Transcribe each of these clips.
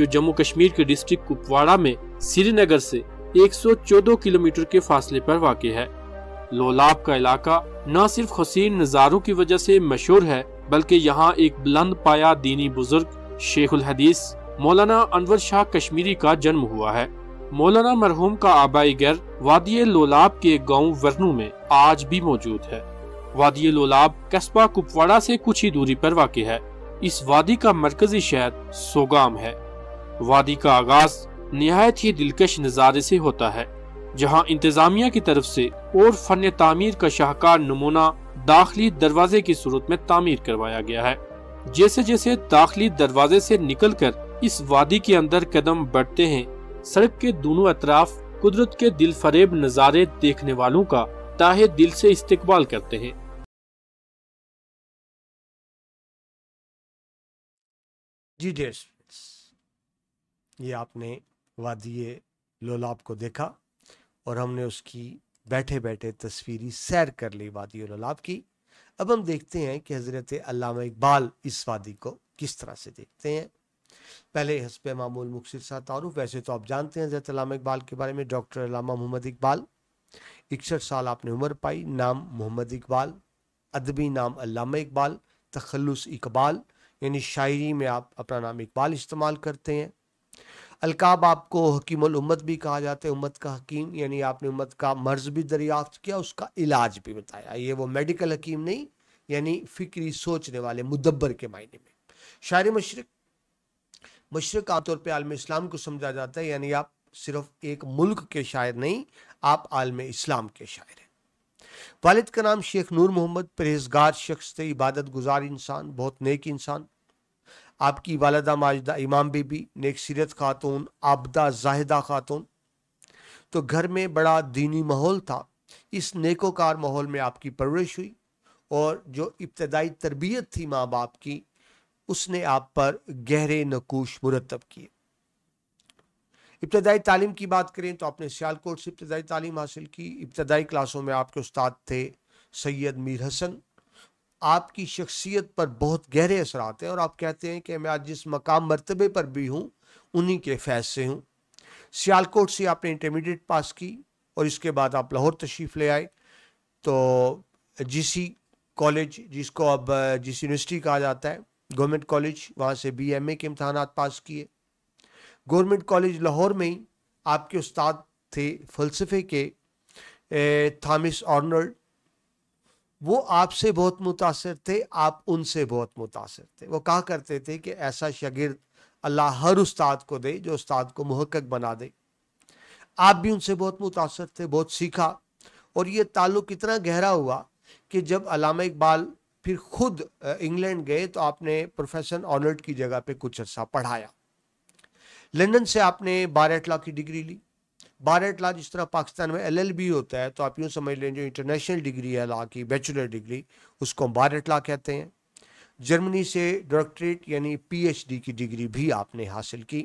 جو جموں کشمیر کے ڈسٹرکٹ کپواڑہ میں سری نگر سے 114 کلومیٹر کے فاصلے پر واقع ہے۔ لولاب کا علاقہ نہ صرف حسین نظاروں کی وجہ سے مشہور ہے بلکہ یہاں ایک بلند پایہ دینی بزرگ شیخ الحدیث مولانا انور شاہ کشمیری کا جنم ہوا ہے۔ مولانا مرحوم کا آبائی گھر وادی لولاب کے گاؤں ورنو میں آج بھی موجود ہے۔ وادی لولاب قصبہ کپواڑہ سے کچھ ہی دوری پر واقع ہے۔ اس وادی کا مرکزی شہر سوگام ہے۔ وادی کا آغاز نہایت ہی دلکش نظارے سے ہوتا ہے، جہاں انتظامیہ کی طرف سے اور فن تعمیر کا شاہکار نمونہ داخلی دروازے کی صورت میں تعمیر کروایا گیا ہے۔ جیسے جیسے داخلی دروازے سے نکل کر اس وادی کے اندر قدم بڑھتے ہیں، سڑک کے دونوں اطراف قدرت کے دل فریب نظارے دیکھنے والوں کا تہہ دل سے استقبال کرتے ہیں۔ جی ڈیئر اسٹوڈنٹس، یہ آپ نے وادی لولاب کو دیکھا اور ہم نے اس کی بیٹھے بیٹھے تصویری سیر کر لی وادی لولاب کی۔ اب ہم دیکھتے ہیں کہ حضرت علامہ اقبال اس وادی کو کس طرح سے دیکھتے ہیں۔ پہلے حسب معمول مختصر سا تعارف۔ ویسے تو آپ جانتے ہیں حضرت علامہ اقبال کے بارے میں، ڈاکٹر علامہ محمد اقبال، 61 سال آپ نے عمر پائی، نام محمد اقبال، ادبی نام علامہ اقبال، تخلص اقبال، یعنی شاعری میں آپ اپنا نام اقبال استعمال کرتے ہیں۔ القاب آپ کو حکیم الامت بھی کہا جاتا ہے، امت کا حکیم، یعنی آپ نے امت کا مرض بھی دریافت کیا، اس کا علاج بھی بتایا۔ یہ وہ میڈیکل حکیم نہیں، یعنی فکری سوچنے والے مدبر کے معنی میں۔ شاعر مشرق عام طور پہ عالم اسلام کو سمجھا جاتا ہے، یعنی آپ صرف ایک ملک کے شاعر نہیں، آپ عالم اسلام کے شاعر ہیں۔ والد کا نام شیخ نور محمد، پرہیزگار شخص تھے، عبادت گزار انسان، بہت نیک انسان۔ آپ کی والدہ ماجدہ امام بی بی، نیک سیرت خاتون، عابدہ زاہدہ خاتون۔ تو گھر میں بڑا دینی ماحول تھا۔ اس نیکوکار ماحول میں آپ کی پرورش ہوئی اور جو ابتدائی تربیت تھی ماں باپ کی، اس نے آپ پر گہرے نقوش مرتب کیے۔ ابتدائی تعلیم کی بات کریں تو آپ نے سیالکوٹ سے ابتدائی تعلیم حاصل کی۔ ابتدائی کلاسوں میں آپ کے استاد تھے سید میر حسن۔ آپ کی شخصیت پر بہت گہرے اثرات ہیں اور آپ کہتے ہیں کہ میں آج جس مقام مرتبے پر بھی ہوں انہی کے فیض سے ہوں۔ سیالکوٹ سے آپ نے انٹرمیڈیٹ پاس کی اور اس کے بعد آپ لاہور تشریف لے آئے، تو جی سی کالج، جس کو اب جس یونیورسٹی کہا جاتا ہے، گورنمنٹ کالج، وہاں سے بی ایم اے کے امتحانات پاس کیے۔ گورنمنٹ کالج لاہور میں ہی آپ کے استاد تھے فلسفے کے تھامس آرنلڈ۔ وہ آپ سے بہت متاثر تھے، آپ ان سے بہت متاثر تھے۔ وہ کہا کرتے تھے کہ ایسا شاگرد اللہ ہر استاد کو دے جو استاد کو محقق بنا دے۔ آپ بھی ان سے بہت متاثر تھے، بہت سیکھا، اور یہ تعلق اتنا گہرا ہوا کہ جب علامہ اقبال پھر خود انگلینڈ گئے تو آپ نے پروفیسر آرنلڈ کی جگہ پہ کچھ عرصہ پڑھایا۔ لندن سے آپ نے بار ایٹ لا کی ڈگری لی۔ بار ایٹ لا جس طرح پاکستان میں ایل ایل بی ہوتا ہے، تو آپ یوں سمجھ لیں جو انٹرنیشنل ڈگری ہے لا کی، بیچلر ڈگری، اس کو بار ایٹ لا کہتے ہیں۔ جرمنی سے ڈاکٹریٹ یعنی پی ایچ ڈی کی ڈگری بھی آپ نے حاصل کی۔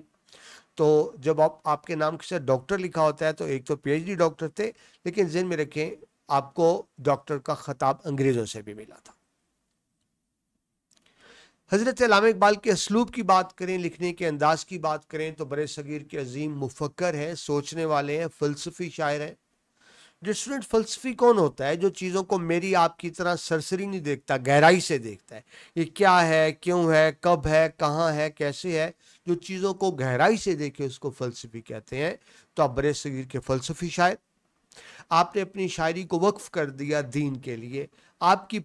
تو جب آپ کے نام کے ساتھ ڈاکٹر لکھا ہوتا ہے تو ایک تو پی ایچ ڈی ڈاکٹر تھے، لیکن ذہن میں رکھیں آپ کو ڈاکٹر کا خطاب انگریزوں سے بھی ملا تھا۔ حضرت علامہ اقبال کے اسلوب کی بات کریں، لکھنے کے انداز کی بات کریں تو برے صغیر کے عظیم مفکر ہیں، سوچنے والے ہیں، فلسفی شاعر ہیں۔ جو اسٹوڈنٹ فلسفی کون ہوتا ہے؟ جو چیزوں کو میری آپ کی طرح سرسری نہیں دیکھتا، گہرائی سے دیکھتا ہے، یہ کیا ہے، کیوں ہے، کب ہے، کہاں ہے، کیسے ہے۔ جو چیزوں کو گہرائی سے دیکھے اس کو فلسفی کہتے ہیں۔ تو آپ برے صغیر کے فلسفی شاعر، آپ نے اپنی شاعری کو وقف کر دیا دین کے لیے۔ آپ کی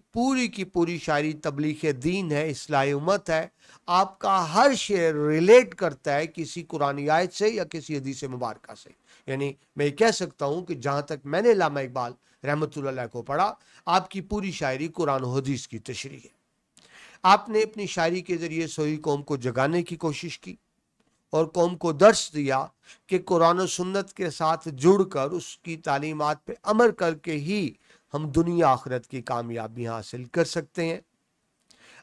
پوری شاعری تبلیغ دین ہے، اصلاح امت ہے۔ آپ کا ہر شعر ریلیٹ کرتا ہے کسی قرآنی آیت سے یا کسی حدیث مبارکہ سے۔ یعنی میں یہ کہہ سکتا ہوں کہ جہاں تک میں نے علامہ اقبال رحمۃ اللہ علیہ کو پڑھا، آپ کی پوری شاعری قرآن و حدیث کی تشریح ہے۔ آپ نے اپنی شاعری کے ذریعے سوئی قوم کو جگانے کی کوشش کی اور قوم کو درس دیا کہ قرآن و سنت کے ساتھ جڑ کر اس کی تعلیمات پہ عمل کر کے ہی ہم دنیا آخرت کی کامیابی حاصل کر سکتے ہیں۔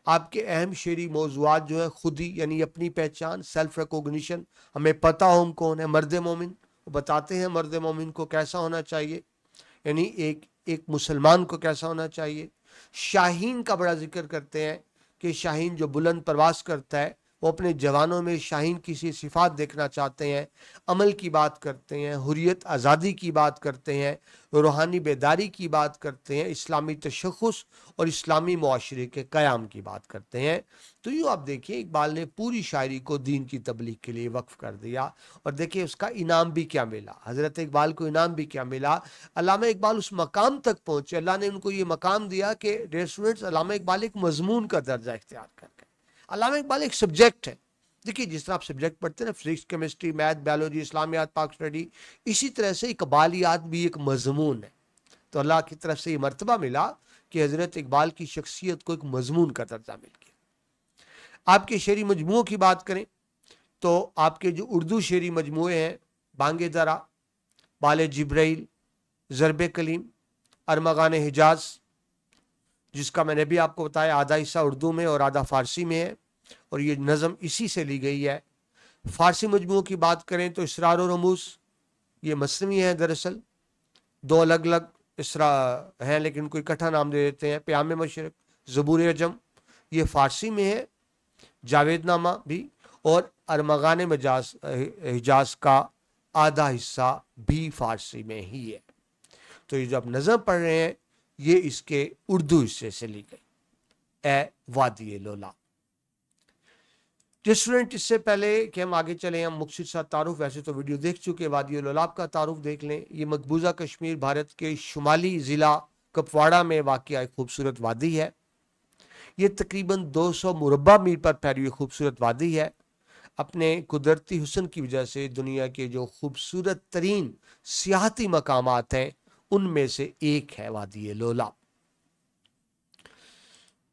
آپ کے اہم شعری موضوعات جو ہیں خودی یعنی اپنی پہچان، سیلف ریکوگنیشن، ہمیں پتہ ہو ہم کون ہے، مرد مومن، وہ بتاتے ہیں مرد مومن کو کیسا ہونا چاہیے، یعنی ایک مسلمان کو کیسا ہونا چاہیے۔ شاہین کا بڑا ذکر کرتے ہیں کہ شاہین جو بلند پرواز کرتا ہے وہ اپنے جوانوں میں شاہین کی سی صفات دیکھنا چاہتے ہیں، عمل کی بات کرتے ہیں، حریت آزادی کی بات کرتے ہیں، روحانی بیداری کی بات کرتے ہیں، اسلامی تشخص اور اسلامی معاشرے کے قیام کی بات کرتے ہیں۔ تو یوں آپ دیکھیں اقبال نے پوری شاعری کو دین کی تبلیغ کے لیے وقف کر دیا، اور دیکھیں اس کا انعام بھی کیا ملا، حضرت اقبال کو انعام بھی کیا ملا۔ علامہ اقبال اس مقام تک پہنچے، اللہ نے ان کو یہ مقام دیا کہ ڈیئر اسٹوڈنٹس، علامہ اقبال ایک مضمون کا درجہ اختیار کر گئے۔ علامہ اقبال ایک سبجیکٹ ہے۔ دیکھیے جس طرح آپ سبجیکٹ پڑھتے ہیں نا، فزکس، کیمسٹری، میتھ، بایولوجی، اسلامیات، پاک اسٹڈی، اسی طرح سے اقبالیات بھی ایک مضمون ہے۔ تو اللہ کی طرف سے یہ مرتبہ ملا کہ حضرت اقبال کی شخصیت کو ایک مضمون کا درجہ مل گیا۔ آپ کے شعری مجموعوں کی بات کریں تو آپ کے جو اردو شعری مجموعے ہیں، بانگ درا، بال جبرائیل، ضرب کلیم، ارمغان حجاز، جس کا میں نے بھی آپ کو بتایا آدھا حصہ اردو میں اور آدھا فارسی میں ہے، اور یہ نظم اسی سے لی گئی ہے۔ فارسی مجموعوں کی بات کریں تو اسرار و رموز، یہ مصنوی ہے، دراصل دو الگ الگ اسرا ہیں لیکن ان کو اکٹھا نام دے دیتے ہیں۔ پیام مشرق، زبور اجم، یہ فارسی میں ہے، جاوید نامہ بھی، اور ارمغان حجاز کا آدھا حصہ بھی فارسی میں ہی ہے۔ تو یہ جو آپ نظم پڑھ رہے ہیں یہ اس کے اردو حصے سے لی گئی، اے وادی لولا۔ اسٹوڈنٹ، اس سے پہلے کہ ہم آگے چلیں، ہم مختصر سا تعارف، ویسے تو ویڈیو دیکھ چکے، وادی لولاب کا تعارف دیکھ لیں۔ یہ مقبوضہ کشمیر بھارت کے شمالی ضلع کپواڑہ میں واقع ایک خوبصورت وادی ہے۔ یہ تقریباً 200 مربع میل پر پھیلی ہوئی خوبصورت وادی ہے۔ اپنے قدرتی حسن کی وجہ سے دنیا کے جو خوبصورت ترین سیاحتی مقامات ہیں ان میں سے ایک ہے وادی لولاب۔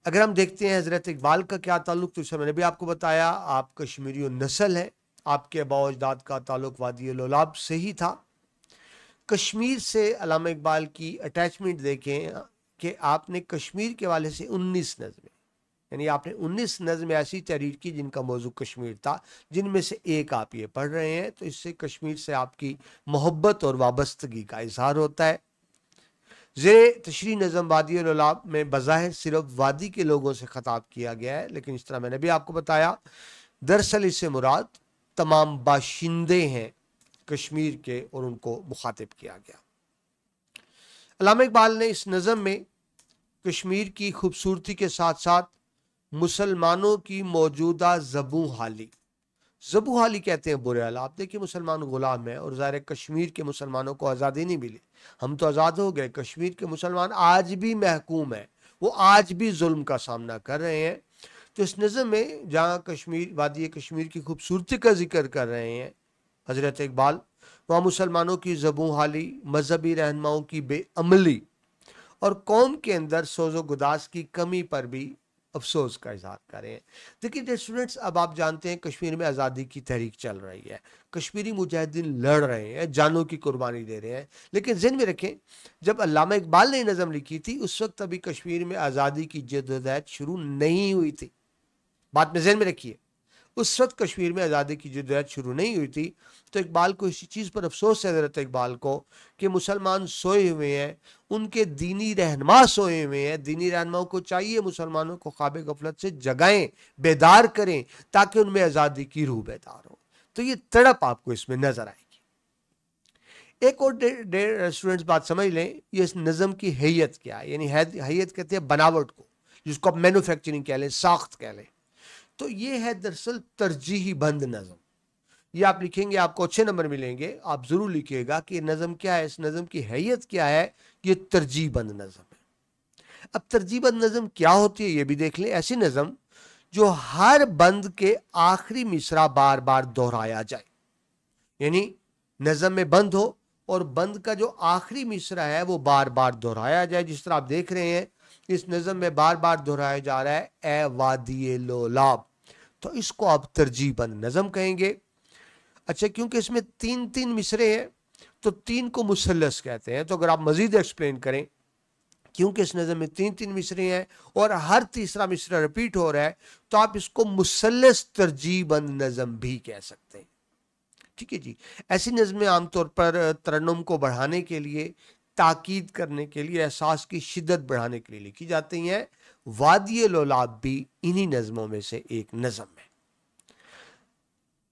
اگر ہم دیکھتے ہیں حضرت اقبال کا کیا تعلق، تو اسے میں نے بھی آپ کو بتایا، آپ کشمیری نسل ہیں، آپ کے آباء و اجداد کا تعلق وادی لولاب سے ہی تھا۔ کشمیر سے علامہ اقبال کی اٹیچمنٹ دیکھیں کہ آپ نے کشمیر کے حوالے سے 19 نظمیں، یعنی آپ نے 19 نظمیں ایسی تحریر کی جن کا موضوع کشمیر تھا، جن میں سے ایک آپ یہ پڑھ رہے ہیں، تو اس سے کشمیر سے آپ کی محبت اور وابستگی کا اظہار ہوتا ہے۔ زیر تشریح نظم وادی لولاب میں بظاہر صرف وادی کے لوگوں سے خطاب کیا گیا ہے، لیکن اس طرح میں نے بھی آپ کو بتایا دراصل اس سے مراد تمام باشندے ہیں کشمیر کے، اور ان کو مخاطب کیا گیا۔ علامہ اقبال نے اس نظم میں کشمیر کی خوبصورتی کے ساتھ ساتھ مسلمانوں کی موجودہ زبوں حالی کہتے ہیں برے حال۔ آپ دیکھیں مسلمان غلام ہیں، اور ظاہر کشمیر کے مسلمانوں کو آزادی نہیں ملی، ہم تو آزاد ہو گئے، کشمیر کے مسلمان آج بھی محکوم ہیں، وہ آج بھی ظلم کا سامنا کر رہے ہیں۔ تو اس نظم میں جہاں کشمیر، وادی کشمیر کی خوبصورتی کا ذکر کر رہے ہیں حضرت اقبال، وہاں مسلمانوں کی زبوں حالی، مذہبی رہنماؤں کی بے عملی اور قوم کے اندر سوز و گداز کی کمی پر بھی افسوس کا اظہار کریں۔ دیکھیے اسٹوڈنٹس، اب آپ جانتے ہیں کشمیر میں آزادی کی تحریک چل رہی ہے، کشمیری مجاہدین لڑ رہے ہیں، جانوں کی قربانی دے رہے ہیں، لیکن ذہن میں رکھیں جب علامہ اقبال نے نظم لکھی تھی اس وقت ابھی کشمیر میں آزادی کی جدوجہد شروع نہیں ہوئی تھی۔ بات میں ذہن میں رکھیے، اس وقت کشمیر میں آزادی کی جدوجہد شروع نہیں ہوئی تھی۔ تو اقبال کو اسی چیز پر افسوس ہے، حضرت اقبال کو، کہ مسلمان سوئے ہوئے ہیں، ان کے دینی رہنما سوئے ہوئے ہیں، دینی رہنماؤں کو چاہیے مسلمانوں کو خواب غفلت سے جگائیں، بیدار کریں، تاکہ ان میں آزادی کی روح بیدار ہو۔ تو یہ تڑپ آپ کو اس میں نظر آئے گی۔ ایک اور اسٹوڈنٹس بات سمجھ لیں، یہ اس نظم کی حیت کیا ہے، یعنی حیت کہتے ہیں بناوٹ کو، جس کو آپ مینوفیکچرنگ کہہ لیں، ساخت کہہ لیں۔ تو یہ ہے دراصل ترجیحی بند نظم۔ یہ آپ لکھیں گے آپ کو اچھے نمبر ملیں گے، آپ ضرور لکھیے گا کہ نظم کیا ہے، اس نظم کی حیت کیا ہے۔ یہ ترجیح بند نظم ہے۔ اب ترجیح بند نظم کیا ہوتی ہے یہ بھی دیکھ لیں۔ ایسی نظم جو ہر بند کے آخری مصرع بار بار دہرایا جائے، یعنی نظم میں بند ہو اور بند کا جو آخری مصرع ہے وہ بار بار دہرایا جائے، جس طرح آپ دیکھ رہے ہیں اس نظم میں بار بار دہرایا جا رہا ہے اے وادی لولاب، تو اس کو آپ ترجیح بند نظم کہیں گے۔ اچھا، کیونکہ اس میں 3 مصرے ہیں تو 3 کو مثلث کہتے ہیں۔ تو اگر آپ مزید ایکسپلین کریں، کیونکہ اس نظم میں 3 مصرے ہیں اور ہر تیسرا مصرع ریپیٹ ہو رہا ہے، تو آپ اس کو مثلث ترجیح بند نظم بھی کہہ سکتے ہیں۔ ٹھیک ہے جی۔ ایسی نظمیں عام طور پر ترنم کو بڑھانے کے لیے، تاکید کرنے کے لیے، احساس کی شدت بڑھانے کے لیے لکھی جاتی ہیں۔ وادی لولاب بھی انہی نظموں میں سے ایک نظم ہے۔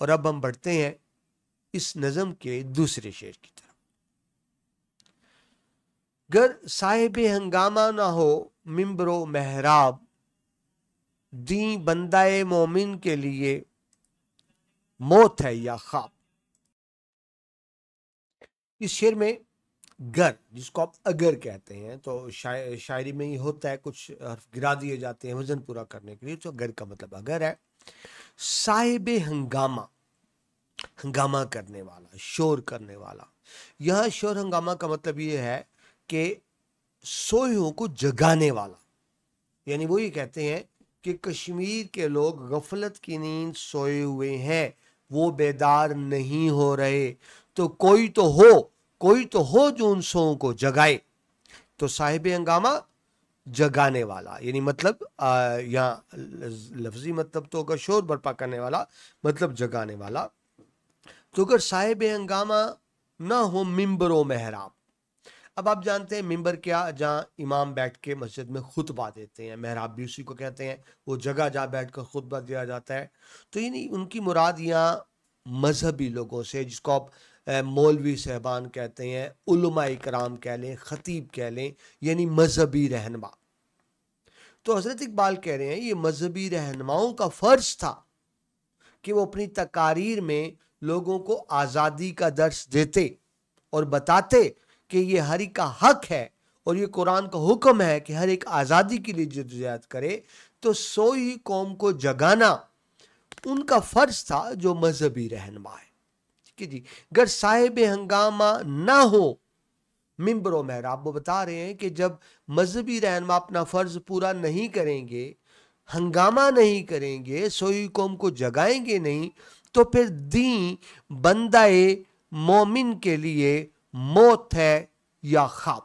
اور اب ہم بڑھتے ہیں اس نظم کے دوسرے شعر کی طرف۔ گر صاحب ہنگامہ نہ ہو ممبر و محراب، دیں بندہ مومن کے لیے موت ہے یا خواب۔ اس شعر میں گر، جس کو آپ اگر کہتے ہیں، تو شاعری میں یہ ہوتا ہے کچھ حرف گرا دیے جاتے ہیں وزن پورا کرنے کے لیے، تو گر کا مطلب اگر ہے۔ صاحب ہنگامہ، ہنگامہ کرنے والا، شور کرنے والا۔ یہاں شور ہنگامہ کا مطلب یہ ہے کہ سوئیوں کو جگانے والا، یعنی وہ یہ کہتے ہیں کہ کشمیر کے لوگ غفلت کی نیند سوئے ہوئے ہیں، وہ بیدار نہیں ہو رہے، تو کوئی تو ہو جو ان سوؤں کو جگائے۔ تو صاحب ہنگامہ جگانے والا، یعنی مطلب یہاں لفظی مطلب تو ہوگا شور برپا کرنے والا، مطلب جگانے والا۔ تو اگر صاحب ہنگامہ نہ ہو ممبر و محراب، اب آپ جانتے ہیں ممبر کیا، جہاں امام بیٹھ کے مسجد میں خطبہ دیتے ہیں، محراب بھی اسی کو کہتے ہیں، وہ جگہ جہاں بیٹھ کر خطبہ دیا جاتا ہے۔ تو یعنی ان کی مراد یہاں مذہبی لوگوں سے، جس کو آپ مولوی صاحبان کہتے ہیں، علماء کرام کہہ لیں، خطیب کہہ لیں، یعنی مذہبی رہنما۔ تو حضرت اقبال کہہ رہے ہیں یہ مذہبی رہنماؤں کا فرض تھا کہ وہ اپنی تقاریر میں لوگوں کو آزادی کا درس دیتے اور بتاتے کہ یہ ہر ایک کا حق ہے اور یہ قرآن کا حکم ہے کہ ہر ایک آزادی کے لیے جدوجہد کرے۔ تو سوئی قوم کو جگانا ان کا فرض تھا جو مذہبی رہنما ہے۔ ٹھیک ہے جی، گر صاحب ہنگامہ نہ ہو ممبر و محراب، وہ بتا رہے ہیں کہ جب مذہبی رہنما اپنا فرض پورا نہیں کریں گے، ہنگامہ نہیں کریں گے، سوئی قوم کو جگائیں گے نہیں، تو پھر دین بندہ مومن کے لیے موت ہے یا خواب۔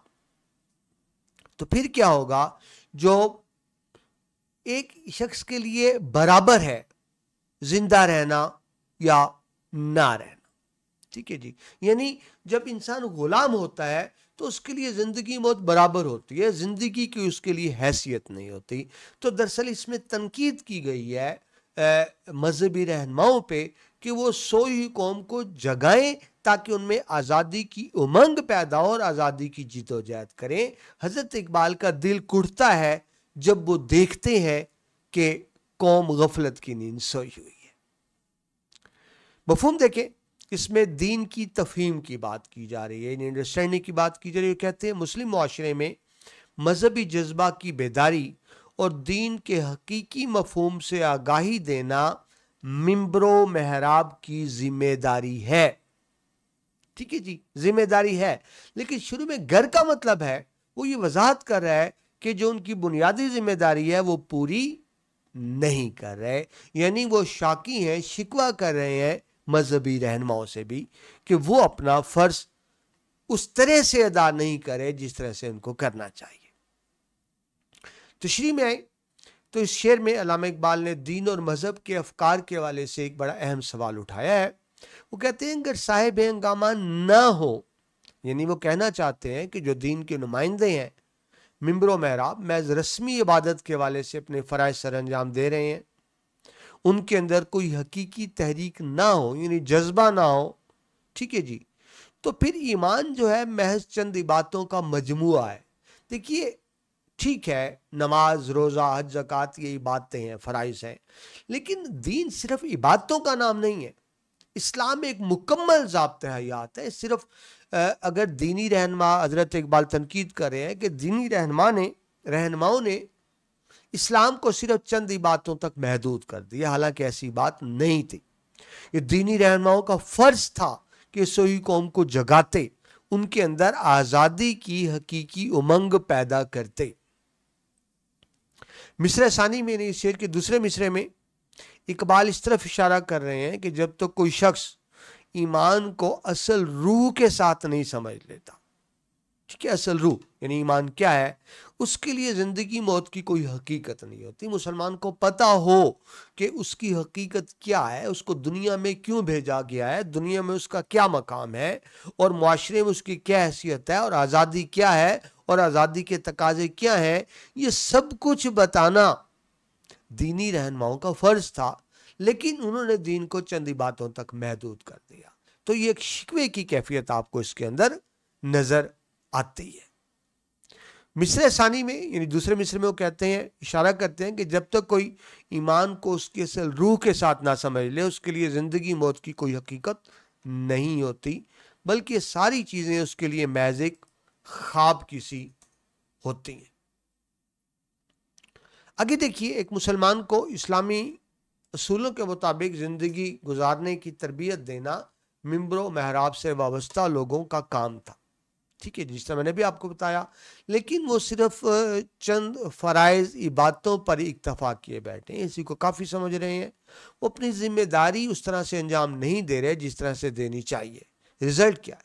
تو پھر کیا ہوگا؟ جو ایک شخص کے لیے برابر ہے زندہ رہنا یا نہ رہنا۔ ٹھیک ہے جی، یعنی جب انسان غلام ہوتا ہے تو اس کے لیے زندگی موت برابر ہوتی ہے، زندگی کی اس کے لیے حیثیت نہیں ہوتی۔ تو دراصل اس میں تنقید کی گئی ہے مذہبی رہنماؤں پہ کہ وہ سوئی قوم کو جگائیں تاکہ ان میں آزادی کی امنگ پیدا ہو اور آزادی کی جیت و جہد کریں۔ حضرت اقبال کا دل کڑتا ہے جب وہ دیکھتے ہیں کہ قوم غفلت کی نیند سوئی ہوئی ہے۔ مفہوم دیکھیں، اس میں دین کی تفہیم کی بات کی جا رہی ہے، یعنی انڈرسٹینڈنگ کی بات کی جا رہی ہے۔ کہتے ہیں مسلم معاشرے میں مذہبی جذبہ کی بیداری اور دین کے حقیقی مفہوم سے آگاہی دینا ممبر و محراب کی ذمہ داری ہے۔ ٹھیک ہے جی، ذمہ داری ہے، لیکن شروع میں گر کا مطلب ہے، وہ یہ وضاحت کر رہا ہے کہ جو ان کی بنیادی ذمہ داری ہے وہ پوری نہیں کر رہے، یعنی وہ شاکی ہیں، شکوہ کر رہے ہیں مذہبی رہنماؤں سے بھی کہ وہ اپنا فرض اس طرح سے ادا نہیں کرے جس طرح سے ان کو کرنا چاہیے۔ تشریح میں آئے تو اس شعر میں علامہ اقبال نے دین اور مذہب کے افکار کے حوالے سے ایک بڑا اہم سوال اٹھایا ہے۔ وہ کہتے ہیں اگر صاحب ہنگامہ نہ ہو، یعنی وہ کہنا چاہتے ہیں کہ جو دین کے نمائندے ہیں ممبر و محراب محض رسمی عبادت کے حوالے سے اپنے فرائض سر انجام دے رہے ہیں، ان کے اندر کوئی حقیقی تحریک نہ ہو، یعنی جذبہ نہ ہو، ٹھیک ہے جی، تو پھر ایمان جو ہے محض چند عبادتوں کا مجموعہ ہے۔ دیکھیے ٹھیک ہے، نماز، روزہ، حج، زکوٰۃ یہ عبادتیں ہیں، فرائض ہیں، لیکن دین صرف عبادتوں کا نام نہیں ہے۔ اسلام ایک مکمل ضابطۂ حیات ہے۔ صرف اگر دینی رہنما، حضرت اقبال تنقید کر رہے ہیں کہ دینی رہنماؤں نے اسلام کو صرف چند عبادتوں تک محدود کر دیا، حالانکہ ایسی بات نہیں تھی۔ یہ دینی رہنماؤں کا فرض تھا کہ سوئی قوم کو جگاتے، ان کے اندر آزادی کی حقیقی امنگ پیدا کرتے۔ مصرع ثانی میں اس شعر کے دوسرے مصرع میں اقبال اس طرف اشارہ کر رہے ہیں کہ جب تک کوئی شخص ایمان کو اصل روح کے ساتھ نہیں سمجھ لیتا، ٹھیک ہے، اصل روح یعنی ایمان کیا ہے، اس کے لیے زندگی موت کی کوئی حقیقت نہیں ہوتی۔ مسلمان کو پتا ہو کہ اس کی حقیقت کیا ہے، اس کو دنیا میں کیوں بھیجا گیا ہے، دنیا میں اس کا کیا مقام ہے، اور معاشرے میں اس کی کیا حیثیت ہے، اور آزادی کیا ہے، اور آزادی کے تقاضے کیا ہیں، یہ سب کچھ بتانا دینی رہنماؤں کا فرض تھا۔ لیکن انہوں نے دین کو چند باتوں تک محدود کر دیا. تو یہ ایک شکوے کی کیفیت آپ کو اس کے اندر نظر آتی ہے. مصر ثانی میں یعنی دوسرے مصر میں وہ کہتے ہیں، اشارہ کرتے ہیں کہ جب تک کوئی ایمان کو اس کی اصل روح کے ساتھ نہ سمجھ لے، اس کے لیے زندگی موت کی کوئی حقیقت نہیں ہوتی، بلکہ یہ ساری چیزیں اس کے لیے محض ایک خواب کی سی ہوتی ہیں. آگے دیکھیے، ایک مسلمان کو اسلامی اصولوں کے مطابق زندگی گزارنے کی تربیت دینا ممبر و محراب سے وابستہ لوگوں کا کام تھا. ٹھیک ہے، جس طرح میں نے بھی آپ کو بتایا، لیکن وہ صرف چند فرائض عبادتوں پر اکتفا کیے بیٹھے ہیں، اسی کو کافی سمجھ رہے ہیں. وہ اپنی ذمہ داری اس طرح سے انجام نہیں دے رہے جس طرح سے دینی چاہیے. رزلٹ کیا ہے؟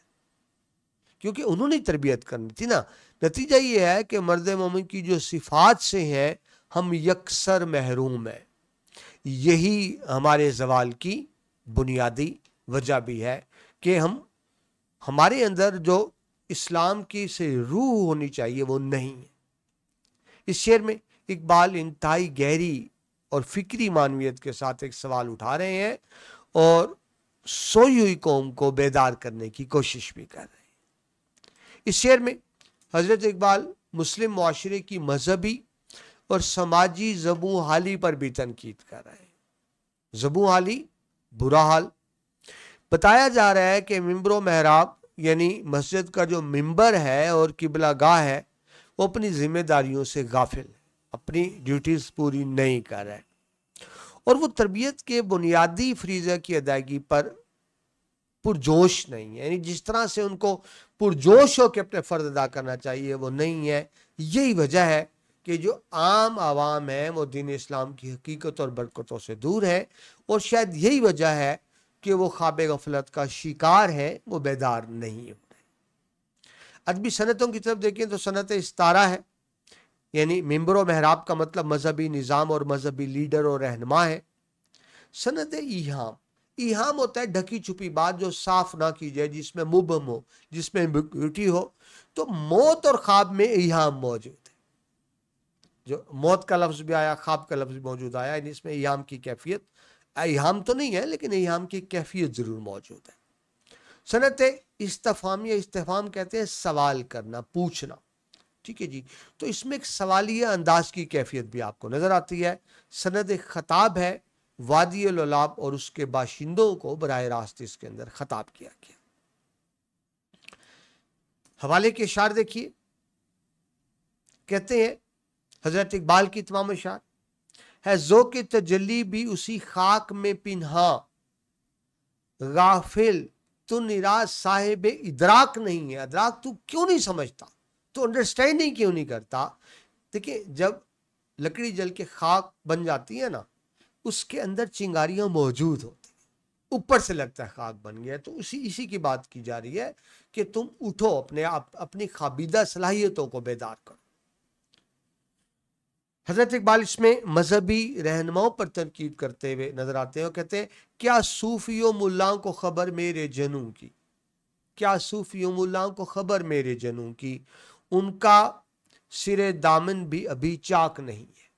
کیونکہ انہوں نے تربیت کرنی تھی نا. نتیجہ یہ ہے کہ مرد مومن کی جو صفات سے ہیں ہم یکسر محروم ہیں. یہی ہمارے زوال کی بنیادی وجہ بھی ہے کہ ہمارے اندر جو اسلام کی سے روح ہونی چاہیے وہ نہیں ہے. اس شعر میں اقبال انتہائی گہری اور فکری معنویت کے ساتھ ایک سوال اٹھا رہے ہیں اور سوئی ہوئی قوم کو بیدار کرنے کی کوشش بھی کر رہے ہیں. اس شعر میں حضرت اقبال مسلم معاشرے کی مذہبی اور سماجی زبوں حالی پر بھی تنقید کر رہے ہیں. زبوں حالی، برا حال. بتایا جا رہا ہے کہ ممبر و محراب یعنی مسجد کا جو ممبر ہے اور قبلہ گاہ ہے وہ اپنی ذمہ داریوں سے غافل ہے، اپنی ڈیوٹیز پوری نہیں کر رہے، اور وہ تربیت کے بنیادی فریضہ کی ادائیگی پر پرجوش نہیں ہے. یعنی جس طرح سے ان کو پرجوش ہو کے اپنے فرض ادا کرنا چاہیے وہ نہیں ہے. یہی وجہ ہے کہ جو عام عوام ہیں وہ دین اسلام کی حقیقت اور برکتوں سے دور ہے، اور شاید یہی وجہ ہے کہ وہ خواب غفلت کا شکار ہے، وہ بیدار نہیں ہو رہے. ادبی صنعتوں کی طرف دیکھیں تو صنعت استارہ ہے، یعنی ممبر و محراب کا مطلب مذہبی نظام اور مذہبی لیڈر اور رہنما ہے. صنعت ایہام، ایہام ہوتا ہے ڈھکی چھپی بات جو صاف نہ کی جائے، جس میں مبہم ہو، جس میں ایمبیگوٹی ہو. تو موت اور خواب میں ایہام موجود ہے. جو موت کا لفظ بھی آیا، خواب کا لفظ بھی موجود آیا، یعنی اس میں ایہام کی کیفیت، ایہام تو نہیں ہے لیکن ایہام کی کیفیت ضرور موجود ہے. صنعت استفہام یا استفہام کہتے ہیں سوال کرنا، پوچھنا. ٹھیک ہے جی، تو اس میں ایک سوالیہ انداز کی کیفیت بھی آپ کو نظر آتی ہے. صنعت خطاب ہے، وادی لولاب اور اس کے باشندوں کو براہ راست اس کے اندر خطاب کیا گیا. حوالے کے اشعار دیکھیے، کہتے ہیں حضرت اقبال کی تمام اشعار ہے ذوق تجلی بھی اسی خاک میں پنہاں، غافل تو نیراز صاحب ادراک نہیں ہے. ادراک تو کیوں نہیں سمجھتا، تو انڈرسٹینڈنگ کیوں نہیں کرتا. دیکھیں جب لکڑی جل کے خاک بن جاتی ہے نا، اس کے اندر چنگاریاں موجود ہوتی ہیں، اوپر سے لگتا ہے خاک بن گیا. تو اسی کی بات کی جا رہی ہے کہ تم اٹھو، اپنی خوابیدہ صلاحیتوں کو بیدار کرو. حضرت اقبال اس میں مذہبی رہنماؤں پر تنقید کرتے ہوئے نظر آتے ہیں اور کہتے ہیں کیا صوفی و ملاؤں کو خبر میرے جنوں کی، کیا صوفی و ملاؤں کو خبر میرے جنوں کی، ان کا سر دامن بھی ابھی چاک نہیں ہے.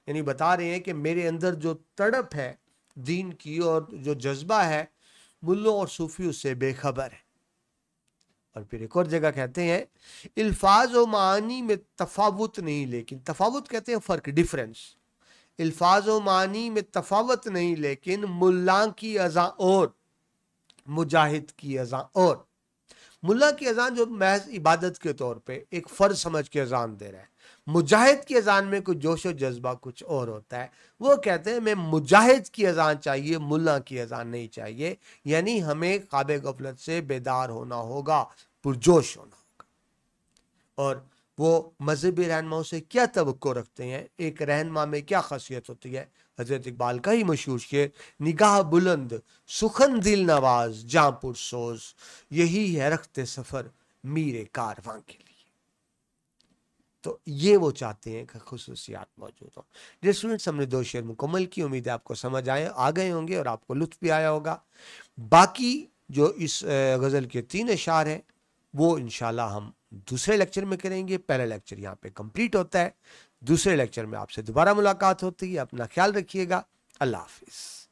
یعنی بتا رہے ہیں کہ میرے اندر جو تڑپ ہے دین کی اور جو جذبہ ہے، ملوں اور صوفی اس سے بے خبر ہے. اور پھر ایک اور جگہ کہتے ہیں الفاظ و معانی میں تفاوت نہیں، لیکن تفاوت کہتے ہیں فرق، ڈیفرنس. الفاظ و معانی میں تفاوت نہیں لیکن ملا کی اذان اور مجاہد کی اذان اور. ملا کی اذان جو محض عبادت کے طور پہ ایک فرض سمجھ کے اذان دے رہا ہے، مجاہد کی اذان میں کچھ جوش و جذبہ کچھ اور ہوتا ہے. وہ کہتے ہیں میں مجاہد کی اذان چاہیے، ملا کی اذان نہیں چاہیے. یعنی ہمیں خواب غفلت سے بیدار ہونا ہوگا، پرجوش ہونا ہوگا. اور وہ مذہبی رہنماؤں سے کیا توقع رکھتے ہیں، ایک رہنما میں کیا خاصیت ہوتی ہے. حضرت اقبال کا ہی مشہور شعر نگاہ بلند سخن دل نواز جاں پر سوز، یہی ہے رخت سفر میرے کارواں کے لیے. تو یہ وہ چاہتے ہیں کہ خصوصیات موجود ہوں. اسٹوڈنٹس ہم نے 2 شعر مکمل کی، امید ہے آپ کو سمجھ آ گئے ہوں گے اور آپ کو لطف بھی آیا ہوگا. باقی جو اس غزل کے 3 اشعار ہیں وہ انشاءاللہ ہم دوسرے لیکچر میں کریں گے. پہلا لیکچر یہاں پہ کمپلیٹ ہوتا ہے، دوسرے لیکچر میں آپ سے دوبارہ ملاقات ہوتی ہے. اپنا خیال رکھیے گا. اللہ حافظ.